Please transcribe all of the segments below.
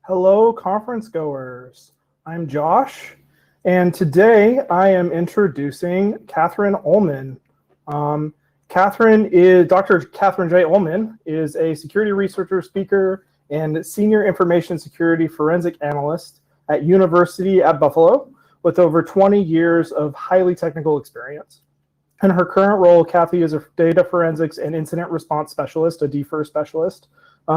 Hello, conference goers. I'm Josh, and today I am introducing Catherine Ullman. Dr. Catherine J. Ullman is a security researcher, speaker, and senior information security forensic analyst at University at Buffalo with over 20 years of highly technical experience. In her current role, Kathy is a data forensics and incident response specialist, a DFIR specialist,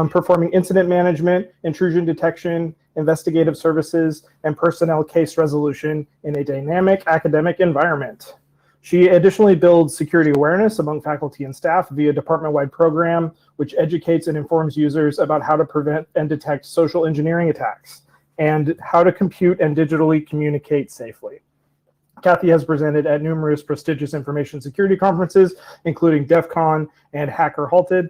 performing incident management, intrusion detection, investigative services, and personnel case resolution in a dynamic academic environment. She additionally builds security awareness among faculty and staff via a department-wide program, which educates and informs users about how to prevent and detect social engineering attacks and how to compute and digitally communicate safely. Kathy has presented at numerous prestigious information security conferences, including DEF CON and Hacker Halted.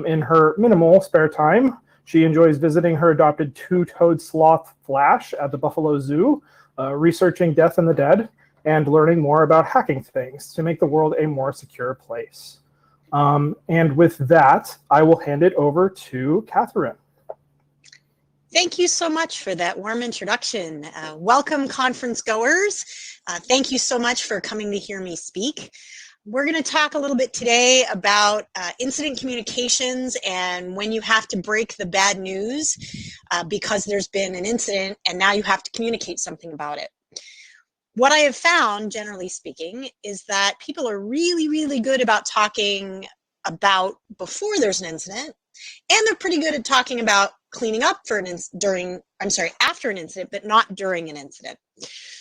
In her minimal spare time, she enjoys visiting her adopted two-toed sloth Flash at the Buffalo Zoo, researching death and the dead, and learning more about hacking things to make the world a more secure place. And with that, I will hand it over to Catherine. Thank you so much for that warm introduction. Welcome, conference goers. Thank you so much for coming to hear me speak. We're going to talk a little bit today about incident communications and when you have to break the bad news because there's been an incident and now you have to communicate something about it. What I have found, generally speaking, is that people are really, really good about talking about before there's an incident, and they're pretty good at talking about cleaning up for after an incident, but not during an incident.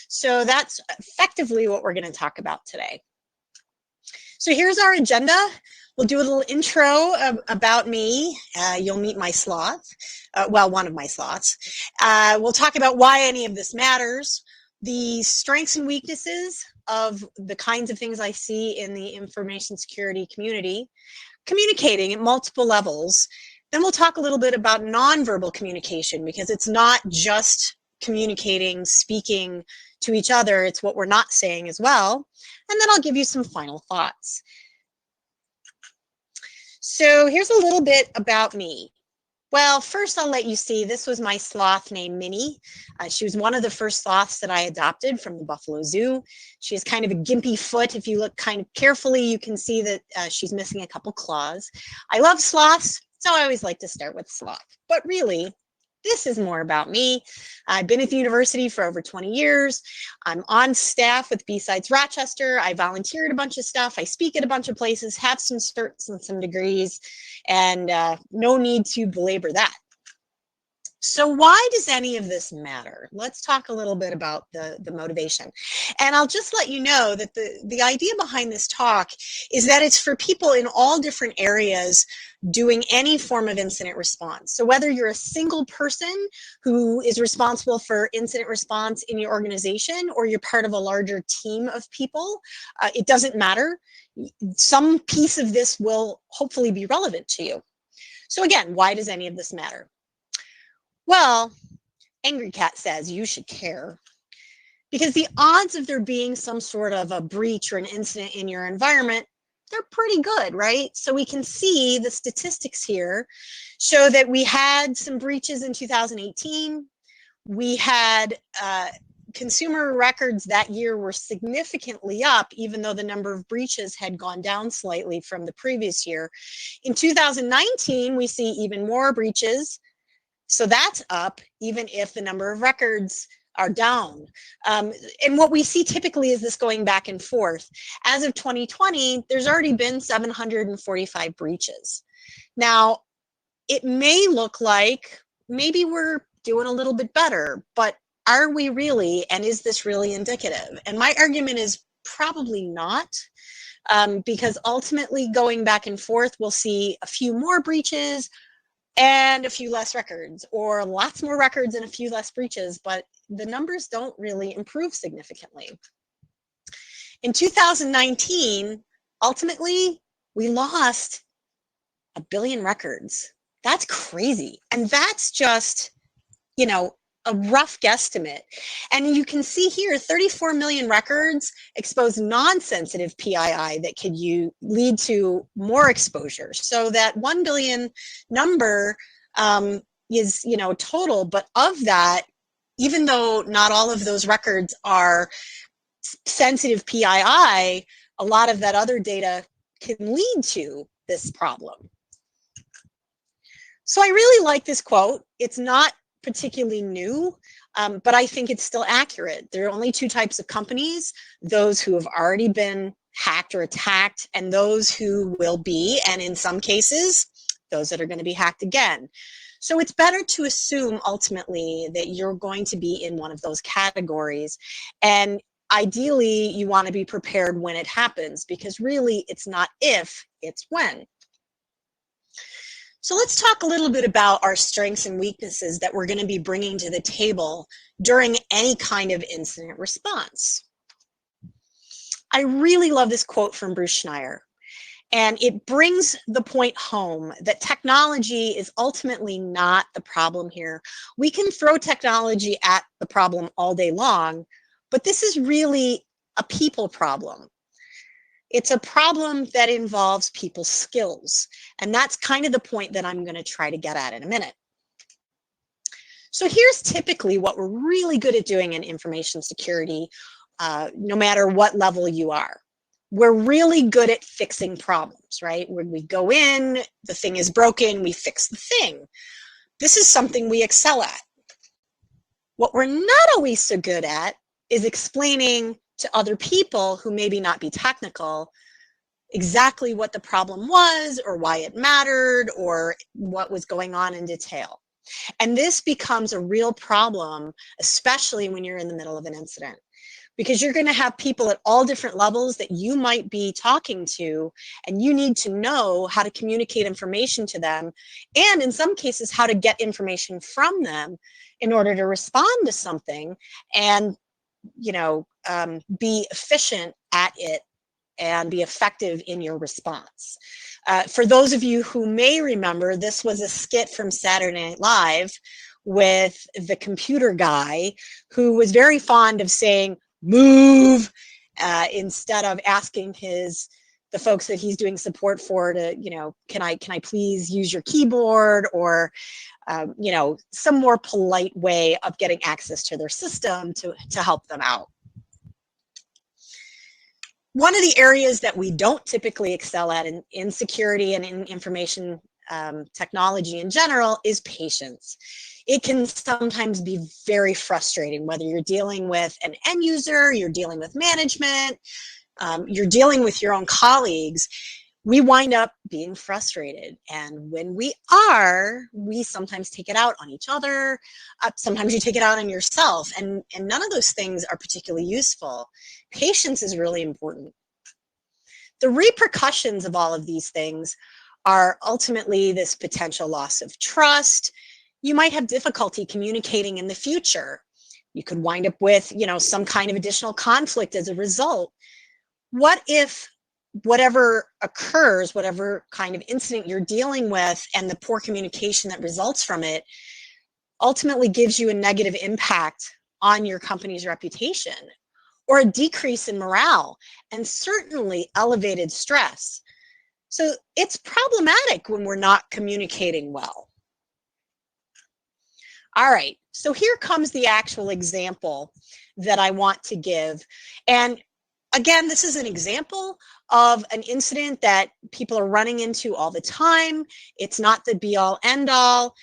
So that's effectively what we're going to talk about today. So here's our agenda. We'll do a little intro about me. You'll meet my sloth, one of my sloths. We'll talk about why any of this matters, the strengths and weaknesses of the kinds of things I see in the information security community, communicating at multiple levels. Then we'll talk a little bit about nonverbal communication, because it's not just communicating, speaking to each other, it's what we're not saying as well. And then I'll give you some final thoughts. So here's a little bit about me. Well, first I'll let you see, this was my sloth named Minnie. She was one of the first sloths that I adopted from the Buffalo Zoo. She has kind of a gimpy foot. If you look kind of carefully, you can see that she's missing a couple claws. I love sloths, so I always like to start with sloth. But really, this is more about me. I've been at the university for over 20 years. I'm on staff with B-Sides Rochester. I volunteer at a bunch of stuff. I speak at a bunch of places, have some certs and some degrees, and no need to belabor that. So why does any of this matter? Let's talk a little bit about the motivation. And I'll just let you know that the idea behind this talk is that it's for people in all different areas doing any form of incident response. So whether you're a single person who is responsible for incident response in your organization, or you're part of a larger team of people, it doesn't matter. Some piece of this will hopefully be relevant to you. So again, why does any of this matter? Well, Angry Cat says you should care, because the odds of there being some sort of a breach or an incident in your environment, they're pretty good, right? So we can see the statistics here show that we had some breaches in 2018. We had consumer records that year were significantly up, even though the number of breaches had gone down slightly from the previous year. In 2019, we see even more breaches. So that's up, even if the number of records are down. And what we see typically is this going back and forth. As of 2020, there's already been 745 breaches. Now, it may look like maybe we're doing a little bit better, but are we really, and is this really indicative? And my argument is probably not, because ultimately going back and forth, we'll see a few more breaches and a few less records, or lots more records and a few less breaches, but the numbers don't really improve significantly. In 2019, ultimately, we lost 1 billion records. That's crazy. And that's just, you know, a rough guesstimate. And you can see here, 34 million records expose non-sensitive PII that could lead to more exposure. So that 1 billion number, is, total, but of that, even though not all of those records are sensitive PII, a lot of that other data can lead to this problem. So I really like this quote. It's not particularly new, but I think it's still accurate. There are only two types of companies: those who have already been hacked or attacked, and those who will be, and in some cases, those that are going to be hacked again. So it's better to assume ultimately that you're going to be in one of those categories. And ideally, you want to be prepared when it happens, because really it's not if, it's when. So let's talk a little bit about our strengths and weaknesses that we're going to be bringing to the table during any kind of incident response. I really love this quote from Bruce Schneier, and it brings the point home that technology is ultimately not the problem here. We can throw technology at the problem all day long, but this is really a people problem. It's a problem that involves people's skills. And that's kind of the point that I'm going to try to get at in a minute. So here's typically what we're really good at doing in information security, no matter what level you are. We're really good at fixing problems, right? When we go in, the thing is broken, we fix the thing. This is something we excel at. What we're not always so good at is explaining to other people who maybe not be technical exactly what the problem was, or why it mattered, or what was going on in detail. And this becomes a real problem, especially when you're in the middle of an incident, because you're going to have people at all different levels that you might be talking to, and you need to know how to communicate information to them, and in some cases how to get information from them in order to respond to something and be efficient at it and be effective in your response. For those of you who may remember, this was a skit from Saturday Night Live with the computer guy, who was very fond of saying "move" instead of asking the folks that he's doing support for to, can I please use your keyboard, or some more polite way of getting access to their system to help them out. One of the areas that we don't typically excel at in security and in information technology in general is patience. It can sometimes be very frustrating, whether you're dealing with an end user, you're dealing with management, you're dealing with your own colleagues. We wind up being frustrated. And when we sometimes take it out on each other. Sometimes you take it out on yourself. And none of those things are particularly useful. Patience is really important. The repercussions of all of these things are ultimately this potential loss of trust. You might have difficulty communicating in the future. You could wind up with, some kind of additional conflict as a result. What if whatever occurs, whatever kind of incident you're dealing with, and the poor communication that results from it ultimately gives you a negative impact on your company's reputation, or a decrease in morale, and certainly elevated stress? So it's problematic when we're not communicating well. All right, so here comes the actual example that I want to give. And again, this is an example of an incident that people are running into all the time. It's not the be-all, end-all.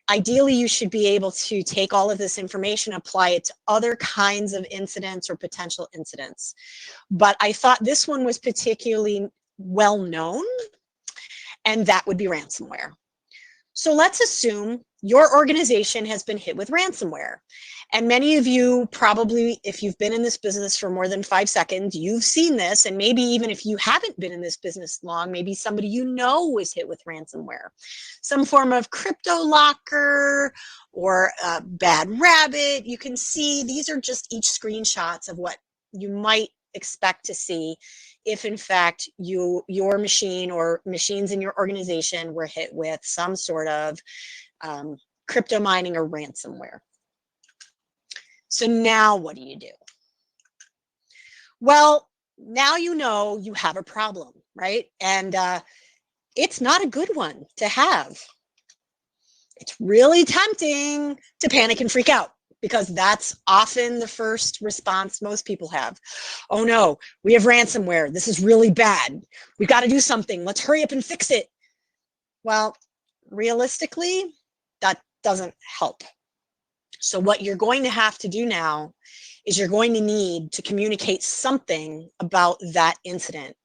Ideally, you should be able to take all of this information, apply it to other kinds of incidents or potential incidents. But I thought this one was particularly well known, and that would be ransomware. So let's assume your organization has been hit with ransomware. And many of you probably, if you've been in this business for more than 5 seconds, you've seen this. And maybe even if you haven't been in this business long, maybe somebody you know was hit with ransomware. Some form of crypto locker or bad rabbit. You can see these are just each screenshots of what you might expect to see if in fact your machine or machines in your organization were hit with some sort of crypto mining or ransomware. So now what do you do? Well, now you know you have a problem, right? And it's not a good one to have. It's really tempting to panic and freak out because that's often the first response most people have. Oh no, we have ransomware. This is really bad. We've got to do something. Let's hurry up and fix it. Well, realistically, that doesn't help. So what you're going to have to do now is you're going to need to communicate something about that incident.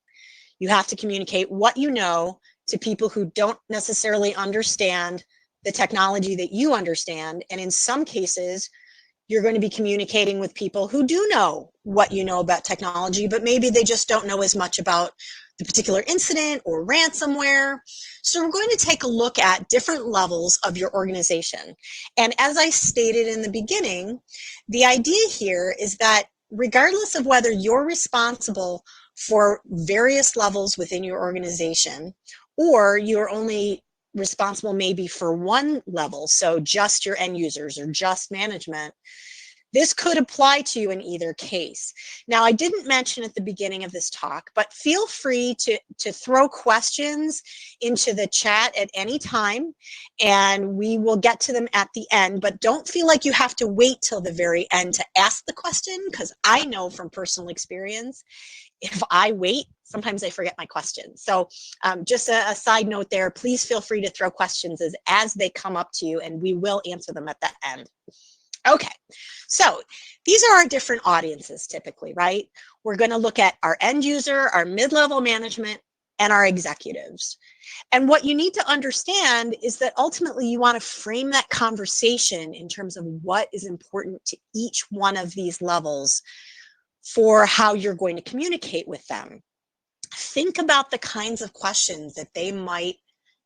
You have to communicate what you know to people who don't necessarily understand the technology that you understand. And in some cases, you're going to be communicating with people who do know what you know about technology, but maybe they just don't know as much about the particular incident or ransomware. So we're going to take a look at different levels of your organization. And as I stated in the beginning, the idea here is that regardless of whether you're responsible for various levels within your organization, or you're only responsible maybe for one level, so just your end users or just management, this could apply to you in either case. Now, I didn't mention at the beginning of this talk, but feel free to throw questions into the chat at any time, and we will get to them at the end. But don't feel like you have to wait till the very end to ask the question, because I know from personal experience, if I wait, sometimes I forget my questions. So just a side note there, please feel free to throw questions as they come up to you, and we will answer them at the end. Okay, so these are our different audiences typically, right? We're going to look at our end user, our mid-level management, and our executives. And what you need to understand is that ultimately you want to frame that conversation in terms of what is important to each one of these levels for how you're going to communicate with them. Think about the kinds of questions that they might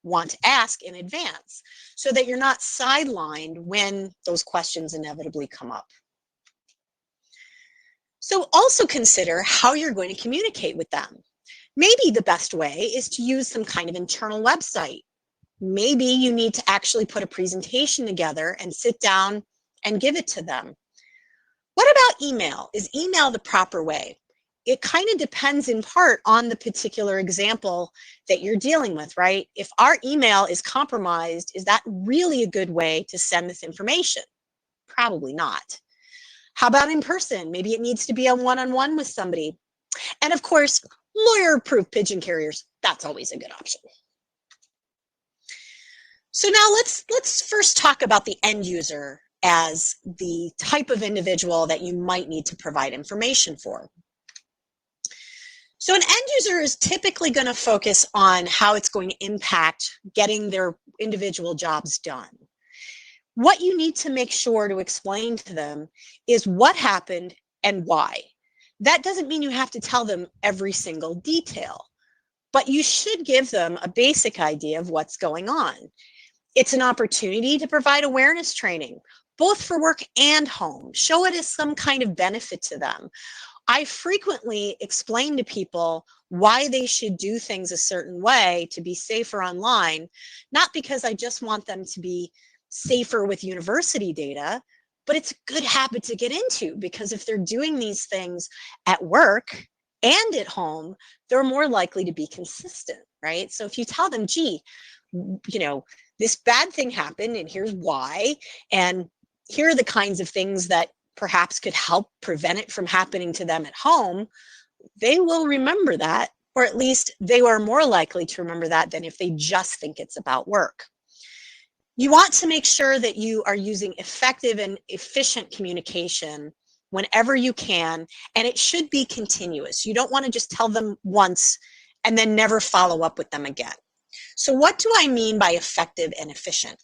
want to ask in advance so that you're not sidelined when those questions inevitably come up. So also consider how you're going to communicate with them. Maybe the best way is to use some kind of internal website. Maybe you need to actually put a presentation together and sit down and give it to them. What about email? Is email the proper way? It kind of depends in part on the particular example that you're dealing with, right? If our email is compromised, is that really a good way to send this information? Probably not. How about in person? Maybe it needs to be a one-on-one with somebody. And of course, lawyer-approved pigeon carriers, that's always a good option. So now let's first talk about the end user as the type of individual that you might need to provide information for. So an end user is typically going to focus on how it's going to impact getting their individual jobs done. What you need to make sure to explain to them is what happened and why. That doesn't mean you have to tell them every single detail, but you should give them a basic idea of what's going on. It's an opportunity to provide awareness training, both for work and home. Show it as some kind of benefit to them. I frequently explain to people why they should do things a certain way to be safer online, not because I just want them to be safer with university data, but it's a good habit to get into, because if they're doing these things at work and at home, they're more likely to be consistent, right? So if you tell them, gee, you know, this bad thing happened and here's why, and here are the kinds of things that perhaps could help prevent it from happening to them at home, they will remember that, or at least they are more likely to remember that than if they just think it's about work. You want to make sure that you are using effective and efficient communication whenever you can, and it should be continuous. You don't want to just tell them once and then never follow up with them again. So what do I mean by effective and efficient?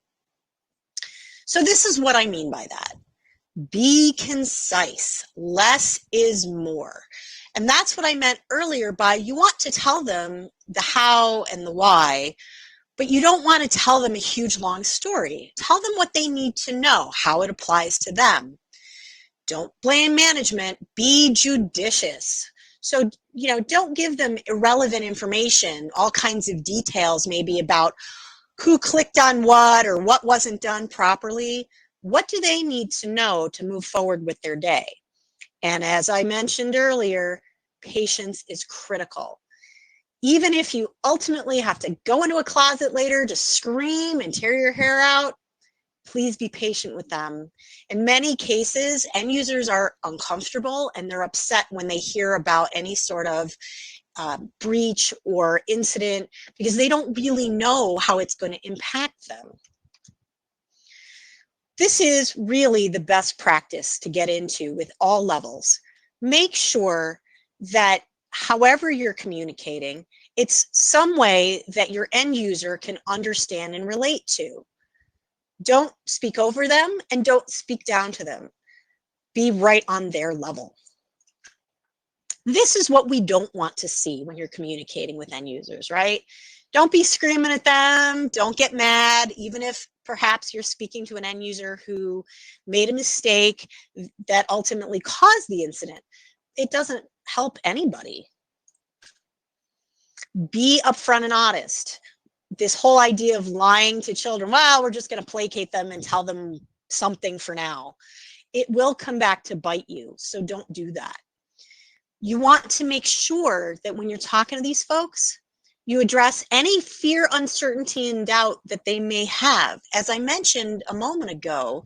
So this is what I mean by that. Be concise. Less is more. And that's what I meant earlier by you want to tell them the how and the why, but you don't want to tell them a huge long story. Tell them what they need to know, how it applies to them. Don't blame management. Be judicious. So, don't give them irrelevant information, all kinds of details maybe about who clicked on what or what wasn't done properly. What do they need to know to move forward with their day? And as I mentioned earlier, patience is critical. Even if you ultimately have to go into a closet later to scream and tear your hair out, Please be patient with them. In many cases, end users are uncomfortable and they're upset when they hear about any sort of breach or incident because they don't really know how it's going to impact them. This is really the best practice to get into with all levels. Make sure that however you're communicating, it's some way that your end user can understand and relate to. Don't speak over them and don't speak down to them. Be right on their level. This is what we don't want to see when you're communicating with end users, right? Don't be screaming at them. Don't get mad, even if perhaps you're speaking to an end user who made a mistake that ultimately caused the incident. It doesn't help anybody. Be upfront and honest. This whole idea of lying to children, well, we're just going to placate them and tell them something for now. It will come back to bite you, so don't do that. You want to make sure that when you're talking to these folks, you address any fear, uncertainty, and doubt that they may have. As I mentioned a moment ago,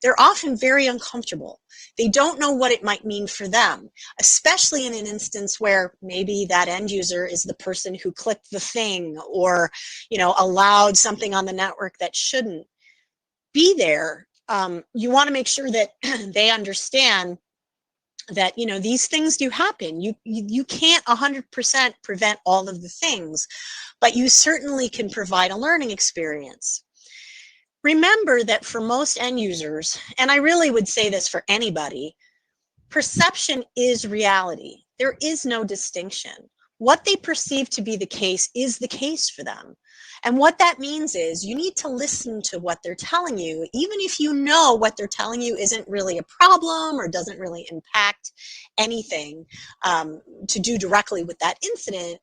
they're often very uncomfortable. They don't know what it might mean for them, especially in an instance where maybe that end user is the person who clicked the thing or, allowed something on the network that shouldn't. Be there. You want to make sure that they understand that these things do happen. You can't 100% prevent all of the things, but you certainly can provide a learning experience. Remember that for most end users, and I really would say this for anybody, perception is reality. There is no distinction. What they perceive to be the case is the case for them. And what that means is you need to listen to what they're telling you, even if you know what they're telling you isn't really a problem or doesn't really impact anything to do directly with that incident.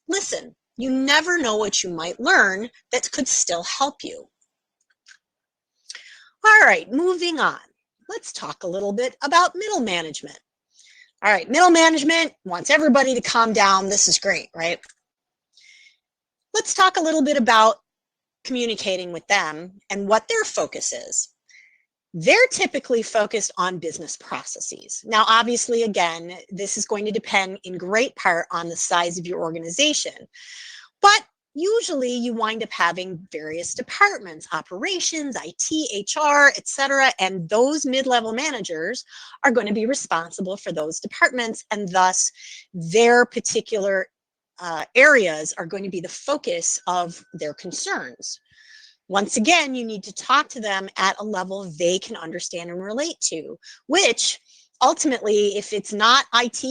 Listen, you never know what you might learn that could still help you. All right, moving on. Let's talk a little bit about middle management. All right, middle management wants everybody to calm down. This is great, right? Let's talk a little bit about communicating with them and what their focus is. They're typically focused on business processes. Now, obviously, again, this is going to depend in great part on the size of your organization, but usually you wind up having various departments, operations, IT, HR, etc., and those mid-level managers are going to be responsible for those departments, and thus their particular areas are going to be the focus of their concerns. Once again, you need to talk to them at a level they can understand and relate to, which ultimately, if it's not IT,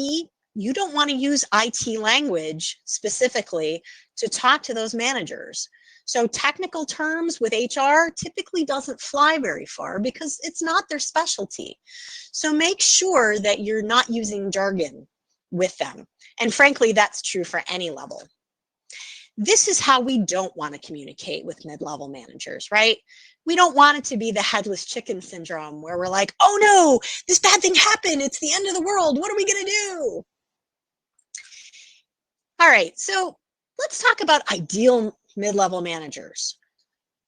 you don't want to use IT language specifically to talk to those managers. So technical terms with HR typically doesn't fly very far because it's not their specialty. So make sure that you're not using jargon with them. And frankly, that's true for any level. This is how we don't want to communicate with mid-level managers, right? We don't want it to be the headless chicken syndrome where we're like, oh no, this bad thing happened. It's the end of the world. What are we going to do? All right, so let's talk about ideal mid-level managers.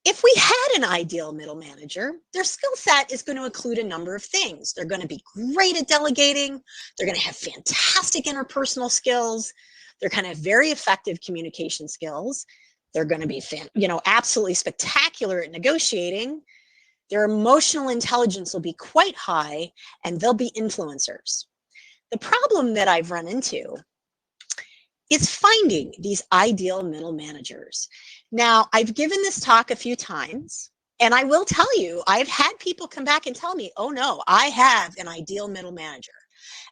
If we had an ideal middle manager, their skill set is going to include a number of things. They're going to be great at delegating. They're going to have fantastic interpersonal skills. They're going to have very effective communication skills. They're going to be, absolutely spectacular at negotiating. Their emotional intelligence will be quite high, and they'll be influencers. The problem that I've run into is finding these ideal middle managers. Now, I've given this talk a few times, and I will tell you, I've had people come back and tell me, oh no, I have an ideal middle manager.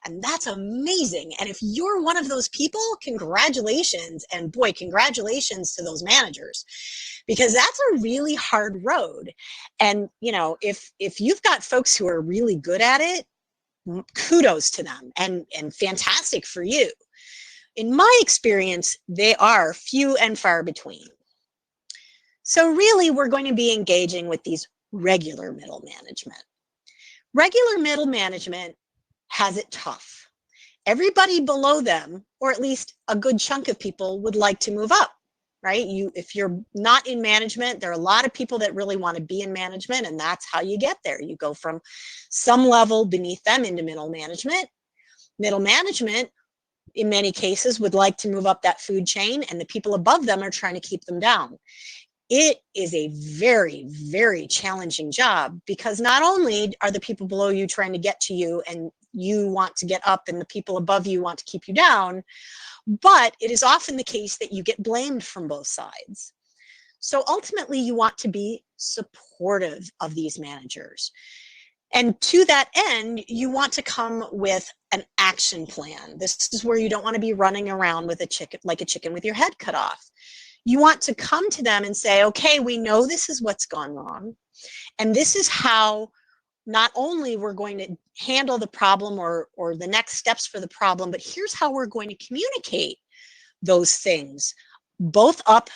And that's amazing. And if you're one of those people, congratulations. And boy, congratulations to those managers, because that's a really hard road. And, if you've got folks who are really good at it, kudos to them and fantastic for you. In my experience, they are few and far between. So really, we're going to be engaging with these regular middle management. Regular middle management has it tough. Everybody below them, or at least a good chunk of people, would like to move up, right? If you're not in management, there are a lot of people that really want to be in management, and that's how you get there. You go from some level beneath them into middle management. Middle management, in many cases, would like to move up that food chain, and the people above them are trying to keep them down. It is a very, very challenging job, because not only are the people below you trying to get to you and you want to get up and the people above you want to keep you down, but it is often the case that you get blamed from both sides. So ultimately, you want to be supportive of these managers. And to that end, you want to come with an action plan. This is where you don't want to be running around with a chicken, like a chicken with your head cut off. You want to come to them and say, okay, we know this is what's gone wrong, and this is how not only we're going to handle the problem or the next steps for the problem, but here's how we're going to communicate those things, both up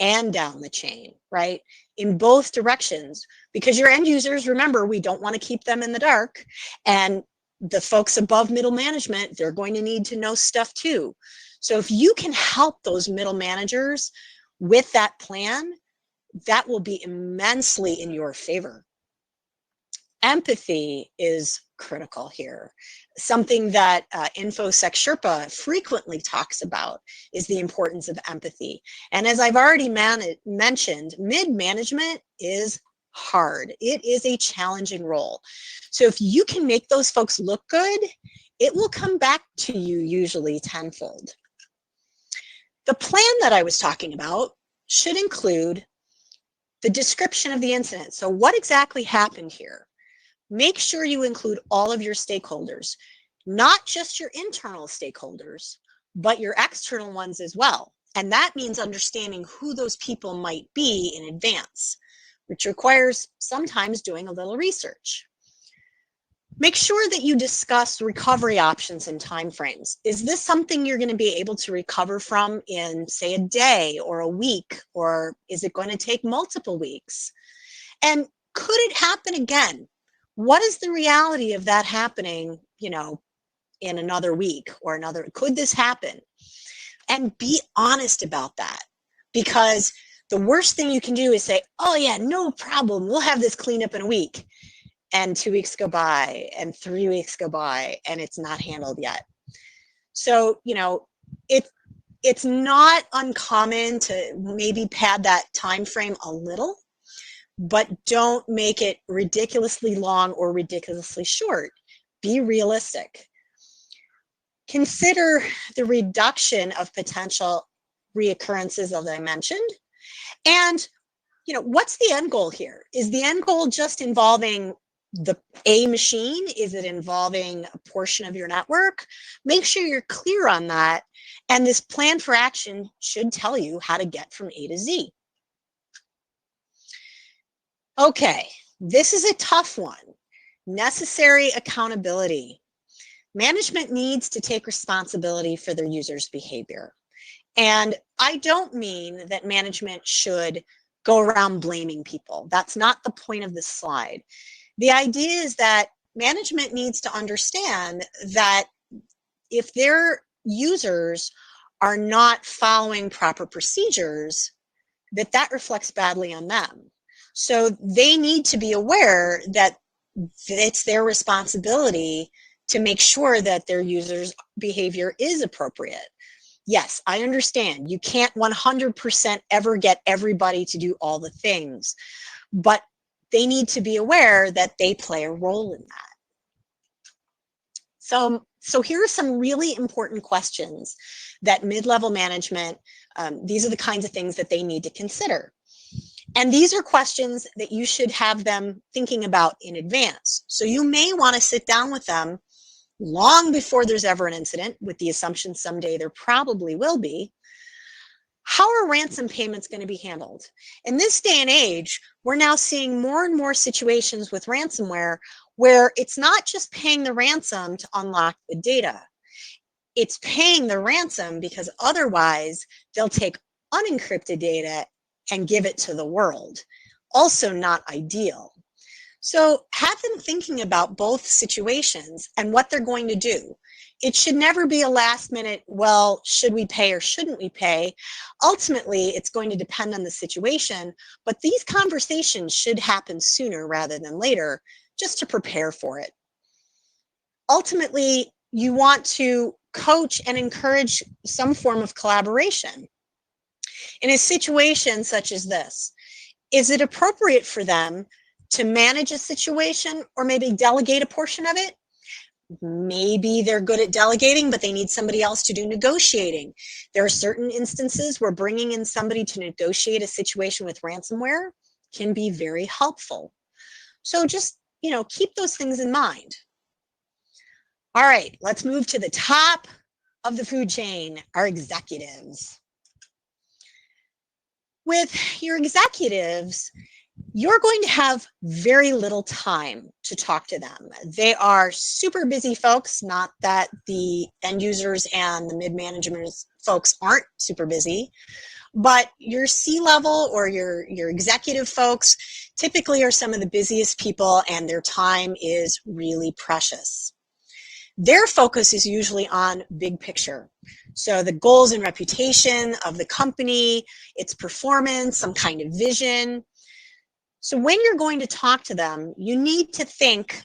and down the chain, right? In both directions, because your end users, remember, we don't want to keep them in the dark. And the folks above middle management, they're going to need to know stuff too. So if you can help those middle managers with that plan, that will be immensely in your favor. Empathy is critical here. Something that InfoSec Sherpa frequently talks about is the importance of empathy. And as I've already mentioned, mid-management is hard. It is a challenging role. So if you can make those folks look good, it will come back to you usually tenfold. The plan that I was talking about should include the description of the incident. So what exactly happened here? Make sure you include all of your stakeholders, not just your internal stakeholders, but your external ones as well. And that means understanding who those people might be in advance, which requires sometimes doing a little research. Make sure that you discuss recovery options and timeframes. Is this something you're going to be able to recover from in, say, a day or a week, or is it going to take multiple weeks? And could it happen again? What is the reality of that happening, in another week or another? Could this happen? And be honest about that, because the worst thing you can do is say, oh yeah, no problem, we'll have this cleaned up in a week. And 2 weeks go by and 3 weeks go by and it's not handled yet. So, it's not uncommon to maybe pad that time frame a little, but don't make it ridiculously long or ridiculously short. Be realistic. Consider the reduction of potential reoccurrences, as I mentioned. And, what's the end goal here? Is the end goal just involving a machine? Is it involving a portion of your network? Make sure you're clear on that. And this plan for action should tell you how to get from A to Z. Okay, this is a tough one. Necessary accountability. Management needs to take responsibility for their users' behavior. And I don't mean that management should go around blaming people. That's not the point of this slide. The idea is that management needs to understand that if their users are not following proper procedures, that reflects badly on them. So they need to be aware that it's their responsibility to make sure that their users' behavior is appropriate. Yes, I understand. You can't 100% ever get everybody to do all the things, but they need to be aware that they play a role in that. So here are some really important questions that mid-level management, these are the kinds of things that they need to consider. And these are questions that you should have them thinking about in advance. So you may want to sit down with them long before there's ever an incident, with the assumption someday there probably will be. How are ransom payments going to be handled? In this day and age, we're now seeing more and more situations with ransomware where it's not just paying the ransom to unlock the data. It's paying the ransom because otherwise they'll take unencrypted data and give it to the world. Also not ideal. So have them thinking about both situations and what they're going to do. It should never be a last minute, well, should we pay or shouldn't we pay? Ultimately, it's going to depend on the situation, but these conversations should happen sooner rather than later, just to prepare for it. Ultimately, you want to coach and encourage some form of collaboration. In a situation such as this, is it appropriate for them to manage a situation or maybe delegate a portion of it? Maybe they're good at delegating, but they need somebody else to do negotiating. There are certain instances where bringing in somebody to negotiate a situation with ransomware can be very helpful. So just, keep those things in mind. All right, let's move to the top of the food chain, our executives. With your executives, you're going to have very little time to talk to them. They are super busy folks, not that the end users and the mid-management folks aren't super busy, but your C-level or your executive folks typically are some of the busiest people, and their time is really precious. Their focus is usually on big picture. So the goals and reputation of the company, its performance, some kind of vision. So when you're going to talk to them, you need to think,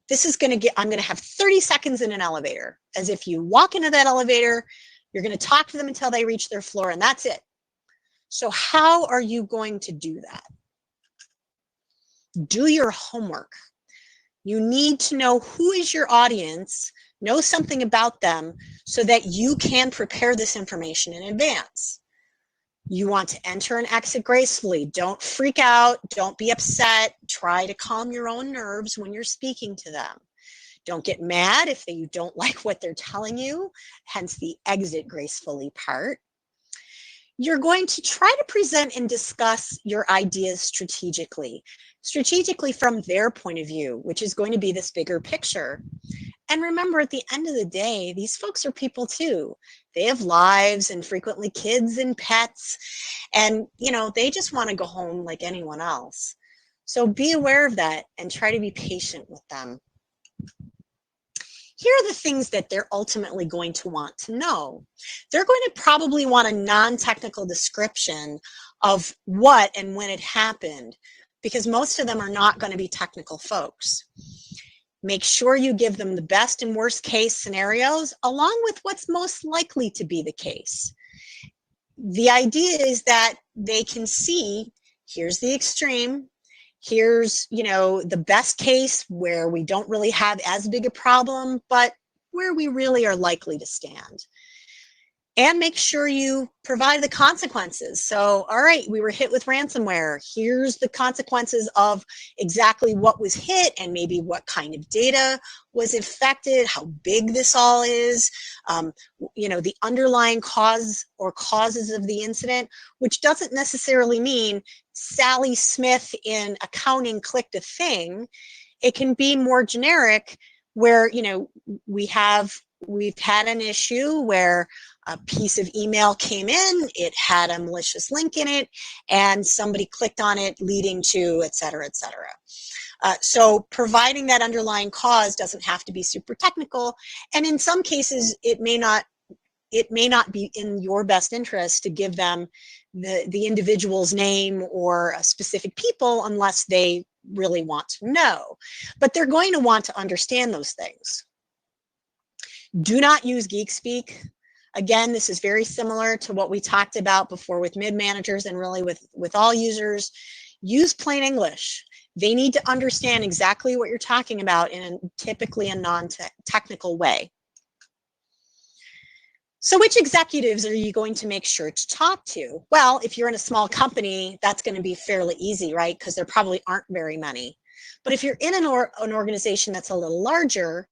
I'm going to have 30 seconds in an elevator. As if you walk into that elevator, you're going to talk to them until they reach their floor, and that's it. So how are you going to do that? Do your homework. You need to know who is your audience, know something about them so that you can prepare this information in advance. You want to enter and exit gracefully. Don't freak out. Don't be upset. Try to calm your own nerves when you're speaking to them. Don't get mad if you don't like what they're telling you, hence the exit gracefully part. You're going to try to present and discuss your ideas strategically from their point of view, which is going to be this bigger picture. And remember, at the end of the day, these folks are people too. They have lives and frequently kids and pets, and they just want to go home like anyone else. So be aware of that and try to be patient with them. Here are the things that they're ultimately going to want to know. They're going to probably want a non-technical description of what and when it happened, because most of them are not going to be technical folks. Make sure you give them the best and worst case scenarios along with what's most likely to be the case. The idea is that they can see, here's the extreme, here's, the best case where we don't really have as big a problem, but where we really are likely to stand. And make sure you provide the consequences. So, all right, we were hit with ransomware. Here's the consequences of exactly what was hit and maybe what kind of data was affected, how big this all is, the underlying cause or causes of the incident, which doesn't necessarily mean Sally Smith in accounting clicked a thing. It can be more generic where, we've had an issue where a piece of email came in, it had a malicious link in it, and somebody clicked on it leading to, et cetera, et cetera. So providing that underlying cause doesn't have to be super technical. And in some cases, it may not be in your best interest to give them the individual's name or a specific people unless they really want to know. But they're going to want to understand those things. Do not use geek speak. Again, this is very similar to what we talked about before with mid-managers and really with all users. Use plain English. They need to understand exactly what you're talking about in typically a non-technical way. So which executives are you going to make sure to talk to? Well, if you're in a small company, that's going to be fairly easy, right? Because there probably aren't very many. But if you're in an organization that's a little larger,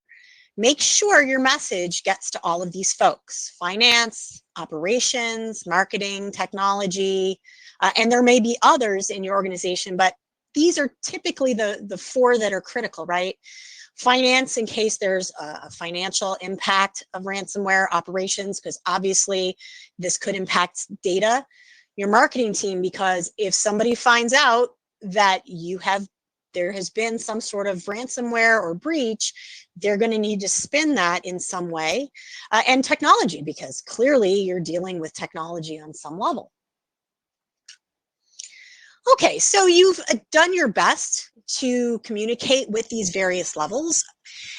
make sure your message gets to all of these folks: finance, operations, marketing, technology, and there may be others in your organization, but these are typically the four that are critical, right? Finance, in case there's a financial impact of ransomware. Operations, because obviously this could impact data. Your marketing team, because if somebody finds out that you have there has been some sort of ransomware or breach, they're going to need to spin that in some way, and technology, because clearly you're dealing with technology on some level. Okay, so you've done your best to communicate with these various levels,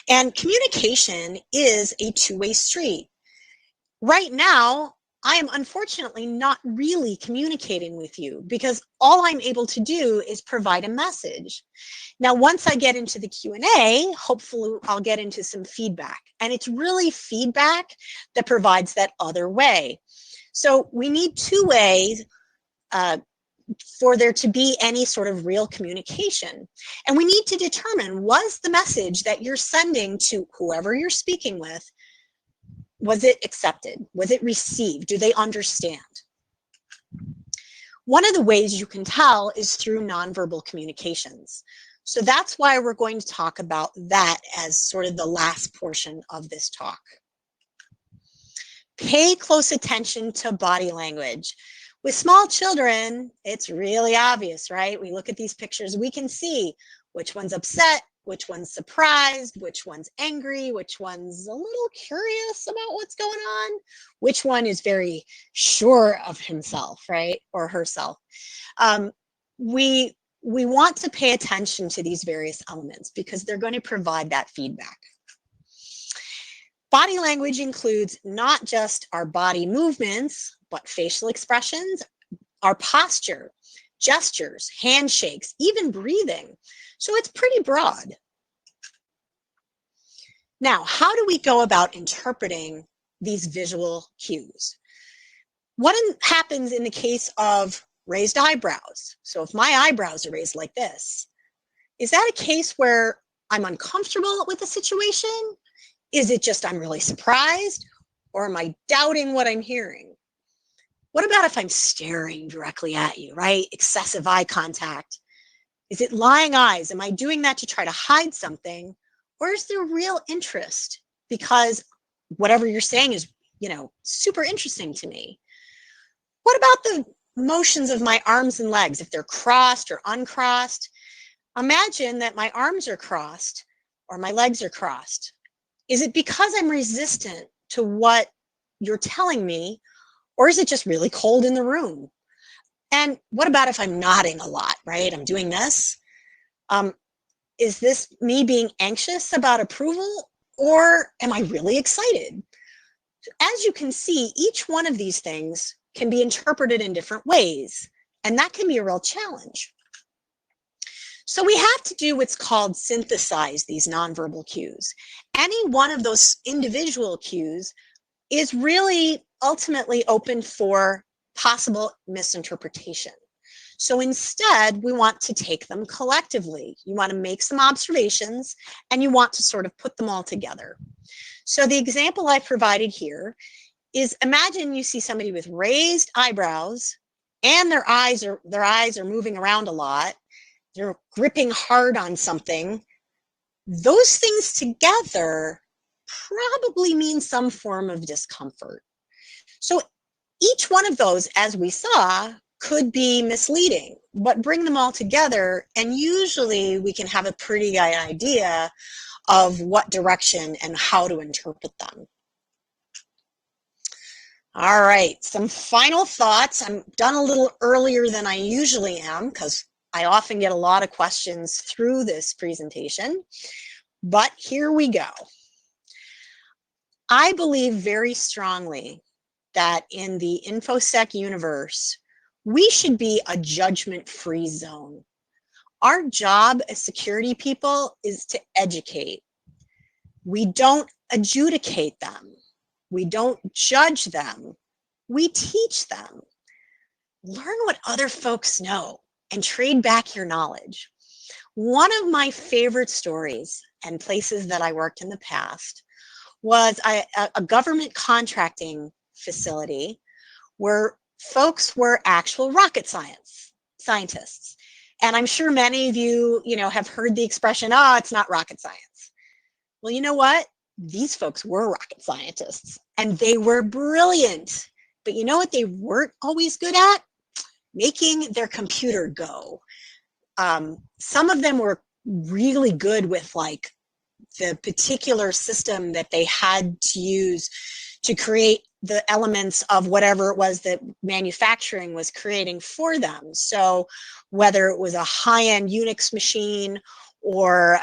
and communication is a two-way street. Right now, I am unfortunately not really communicating with you because all I'm able to do is provide a message. Now, once I get into the Q&A, hopefully I'll get into some feedback, and it's really feedback that provides that other way. So we need two ways for there to be any sort of real communication. And we need to determine, was the message that you're sending to whoever you're speaking with, was it accepted? Was it received? Do they understand? One of the ways you can tell is through nonverbal communications. So that's why we're going to talk about that as sort of the last portion of this talk. Pay close attention to body language. With small children, it's really obvious, right? We look at these pictures, we can see which one's upset, which one's surprised, which one's angry, which one's a little curious about what's going on, which one is very sure of himself, right? Or herself. We want to pay attention to these various elements because they're going to provide that feedback. Body language includes not just our body movements, but facial expressions, our posture, gestures, handshakes, even breathing. So it's pretty broad. Now, how do we go about interpreting these visual cues? What happens in the case of raised eyebrows? So if my eyebrows are raised like this, is that a case where I'm uncomfortable with the situation? Is it just I'm really surprised? Or am I doubting what I'm hearing? What about if I'm staring directly at you, right? Excessive eye contact. Is it lying eyes? Am I doing that to try to hide something? Or is there real interest because whatever you're saying is, super interesting to me? What about the motions of my arms and legs, if they're crossed or uncrossed? Imagine that my arms are crossed or my legs are crossed. Is it because I'm resistant to what you're telling me, or is it just really cold in the room? And what about if I'm nodding a lot, right? I'm doing this. Is this me being anxious about approval, or am I really excited? As you can see, each one of these things can be interpreted in different ways, and that can be a real challenge. So we have to do what's called synthesize these nonverbal cues. Any one of those individual cues is really ultimately open for possible misinterpretation. So instead, we want to take them collectively. You want to make some observations, and you want to sort of put them all together. So the example I provided here is, imagine you see somebody with raised eyebrows, and their eyes are moving around a lot. They're gripping hard on something. Those things together probably mean some form of discomfort. So each one of those, as we saw, could be misleading, but bring them all together, and usually we can have a pretty good idea of what direction and how to interpret them. All right, some final thoughts. I'm done a little earlier than I usually am because I often get a lot of questions through this presentation, but here we go. I believe very strongly that in the InfoSec universe, we should be a judgment-free zone. Our job as security people is to educate. We don't adjudicate them. We don't judge them. We teach them. Learn what other folks know and trade back your knowledge. One of my favorite stories and places that I worked in the past was a government contracting facility where folks were actual rocket scientists. And I'm sure many of you, have heard the expression, oh, it's not rocket science. Well, you know what? These folks were rocket scientists and they were brilliant. But you know what they weren't always good at? Making their computer go. Some of them were really good with like the particular system that they had to use to create the elements of whatever it was that manufacturing was creating for them. So whether it was a high-end Unix machine, or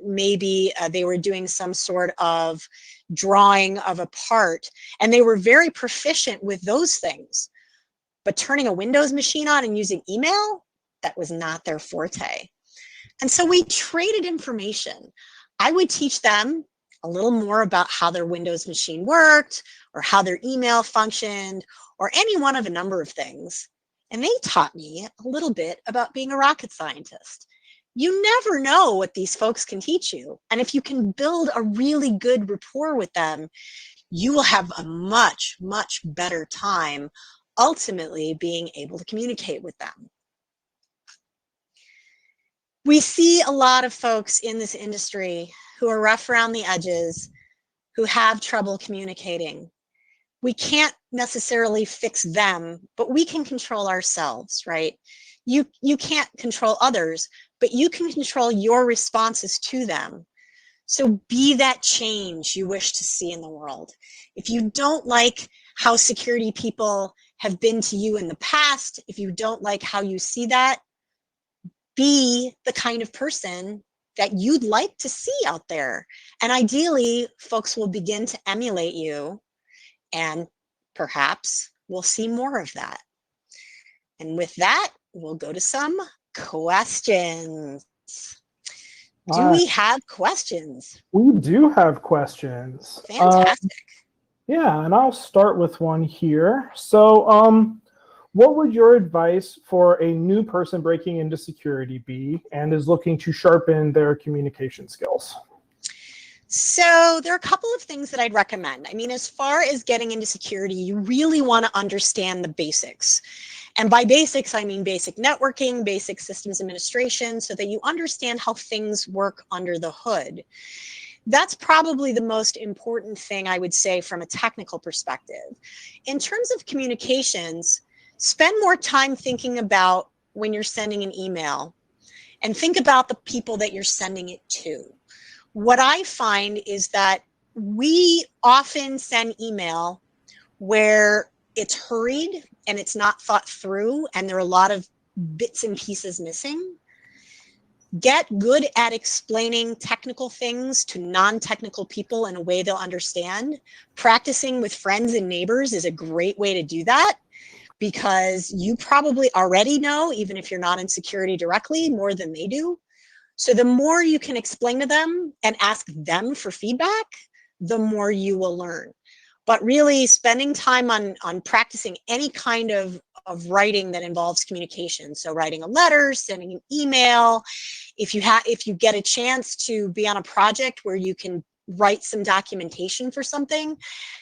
maybe they were doing some sort of drawing of a part, and they were very proficient with those things. But turning a Windows machine on and using email, that was not their forte. And so we traded information. I would teach them a little more about how their Windows machine worked, or how their email functioned, or any one of a number of things. And they taught me a little bit about being a rocket scientist. You never know what these folks can teach you. And if you can build a really good rapport with them, you will have a much, much better time ultimately being able to communicate with them. We see a lot of folks in this industry who are rough around the edges, who have trouble communicating. We can't necessarily fix them, but we can control ourselves, right? You can't control others, but you can control your responses to them. So be that change you wish to see in the world. If you don't like how security people have been to you in the past, if you don't like how you see that, be the kind of person that you'd like to see out there. And ideally, folks will begin to emulate you, and perhaps we'll see more of that. And with that, we'll go to some questions. Do we have questions? We do have questions. Fantastic. Yeah, and I'll start with one here. So, what would your advice for a new person breaking into security be and is looking to sharpen their communication skills? So there are a couple of things that I'd recommend. I mean, as far as getting into security, you really want to understand the basics. And by basics, I mean basic networking, basic systems administration, so that you understand how things work under the hood. That's probably the most important thing I would say from a technical perspective. In terms of communications, spend more time thinking about when you're sending an email, and think about the people that you're sending it to. What I find is that we often send email where it's hurried and it's not thought through, and there are a lot of bits and pieces missing. Get good at explaining technical things to non-technical people in a way they'll understand. Practicing with friends and neighbors is a great way to do that, because you probably already know, even if you're not in security directly, more than they do. So the more you can explain to them and ask them for feedback, the more you will learn. But really spending time on practicing any kind of writing that involves communication. So writing a letter, sending an email. If you get a chance to be on a project where you can write some documentation for something.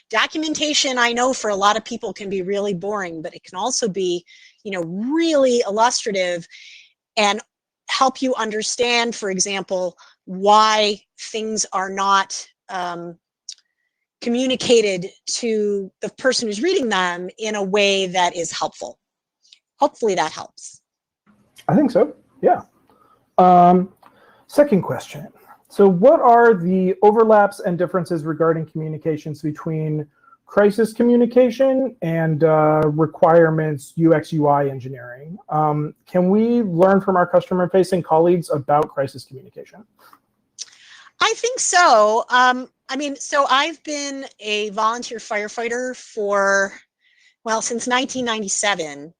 Documentation, I know for a lot of people can be really boring, but it can also be, really illustrative and help you understand, for example, why things are not communicated to the person who's reading them in a way that is helpful. Hopefully that helps. I think so, yeah. Second question. So what are the overlaps and differences regarding communications between crisis communication and requirements UX UI engineering? Can we learn from our customer-facing colleagues about crisis communication? I think so. So I've been a volunteer firefighter since 1997.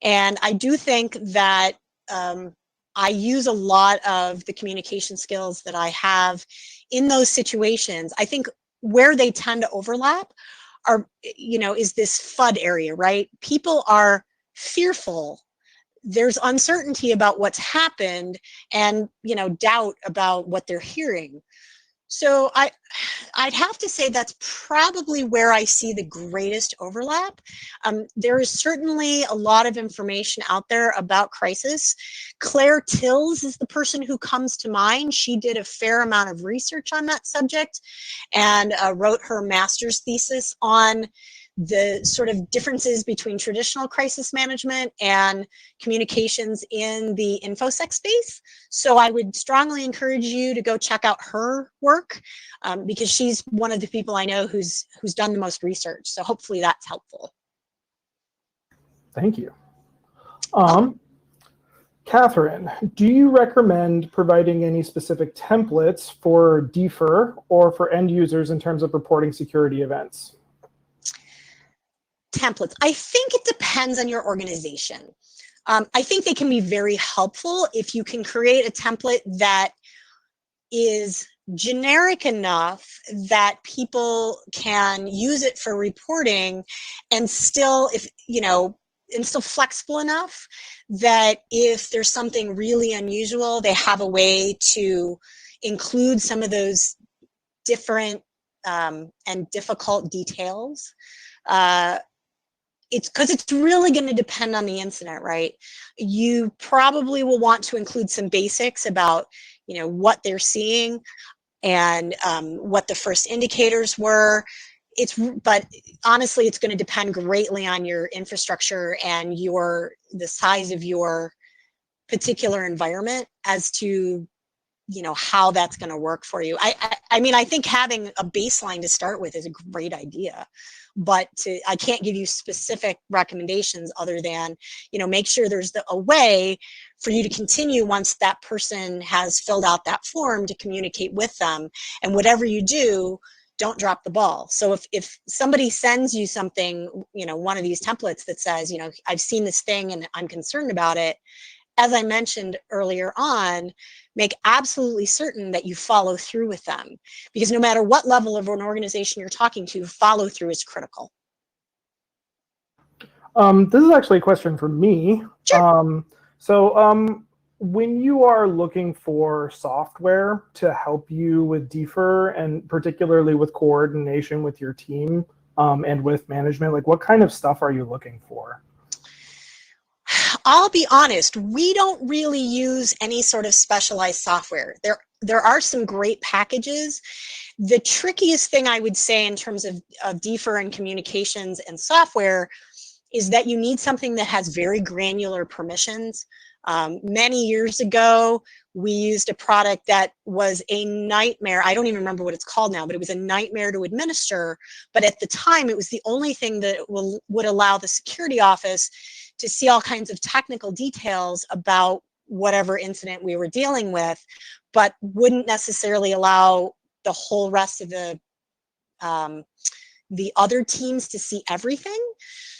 And I do think that I use a lot of the communication skills that I have in those situations. I think where they tend to overlap is this FUD area, right? People are fearful. There's uncertainty about what's happened and, doubt about what they're hearing. So I'd have to say that's probably where I see the greatest overlap. There is certainly a lot of information out there about crisis. Claire Tills is the person who comes to mind. She did a fair amount of research on that subject and wrote her master's thesis on the sort of differences between traditional crisis management and communications in the InfoSec space. So I would strongly encourage you to go check out her work, because she's one of the people I know who's done the most research. So hopefully that's helpful. Thank you. Catherine, do you recommend providing any specific templates for DFIR or for end users in terms of reporting security events? Templates. I think it depends on your organization. I think they can be very helpful if you can create a template that is generic enough that people can use it for reporting, and still, if you know, and still flexible enough that if there's something really unusual, they have a way to include some of those different and difficult details. It's because it's really going to depend on the incident, right? You probably will want to include some basics about, you know, what they're seeing and what the first indicators were. But honestly, it's going to depend greatly on your infrastructure and the size of your particular environment as to, you know, how that's going to work for you. I mean, I think having a baseline to start with is a great idea, but I can't give you specific recommendations other than, you know, make sure there's a way for you to continue once that person has filled out that form to communicate with them. And whatever you do, don't drop the ball. So if somebody sends you something, you know, one of these templates that says, you know, I've seen this thing and I'm concerned about it, as I mentioned earlier on, make absolutely certain that you follow through with them, because no matter what level of an organization you're talking to, follow through is critical. This is actually a question for me. Sure. When you are looking for software to help you with DFIR, and particularly with coordination with your team and with management, like what kind of stuff are you looking for? I'll be honest, we don't really use any sort of specialized software. There are some great packages. The trickiest thing I would say in terms of DFIR and communications and software is that you need something that has very granular permissions. Many years ago, we used a product that was a nightmare. I don't even remember what it's called now, but it was a nightmare to administer. But at the time, it was the only thing that would allow the security office to see all kinds of technical details about whatever incident we were dealing with, but wouldn't necessarily allow the whole rest of the other teams to see everything.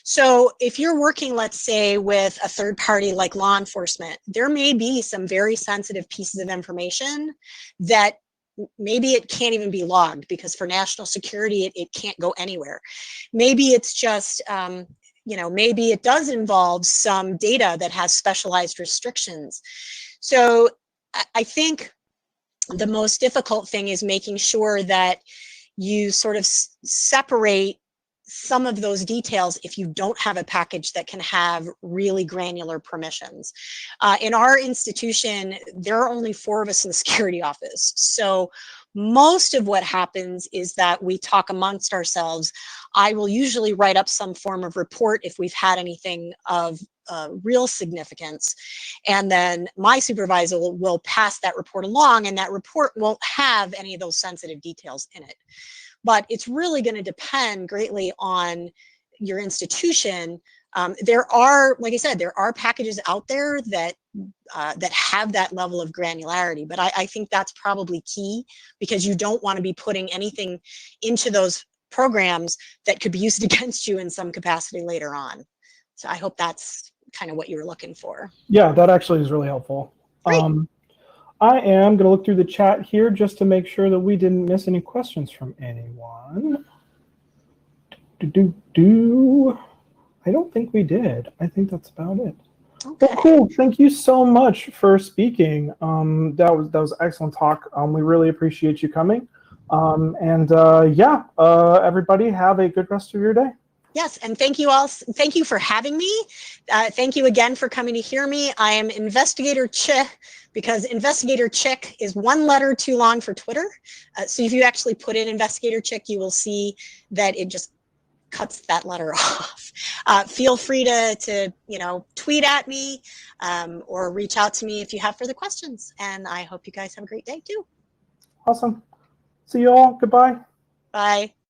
So if you're working, let's say, with a third party like law enforcement, there may be some very sensitive pieces of information that maybe it can't even be logged, because for national security, it can't go anywhere. Maybe it's just, you know, maybe it does involve some data that has specialized restrictions. So I think the most difficult thing is making sure that you sort of separate some of those details if you don't have a package that can have really granular permissions. In our institution, there are only 4 of us in the security office. So most of what happens is that we talk amongst ourselves. I will usually write up some form of report if we've had anything of real significance. And then my supervisor will pass that report along, and that report won't have any of those sensitive details in it. But it's really going to depend greatly on your institution. There are, like I said, there are packages out there that have that level of granularity, but I think that's probably key, because you don't want to be putting anything into those programs that could be used against you in some capacity later on. So I hope that's kind of what you were looking for. Yeah, that actually is really helpful. Great. I am going to look through the chat here just to make sure that we didn't miss any questions from anyone. I don't think we did. I think that's about it. Okay. Well, cool. Thank you so much for speaking. That was excellent talk. We really appreciate you coming. Everybody have a good rest of your day. Yes, and thank you all. Thank you for having me. Thank you again for coming to hear me. I am Investigator Chick, because Investigator Chick is 1 letter too long for Twitter. So if you actually put in Investigator Chick, you will see that it just cuts that letter off. Feel free to tweet at me or reach out to me if you have further questions. And I hope you guys have a great day too. Awesome. See you all. Goodbye. Bye.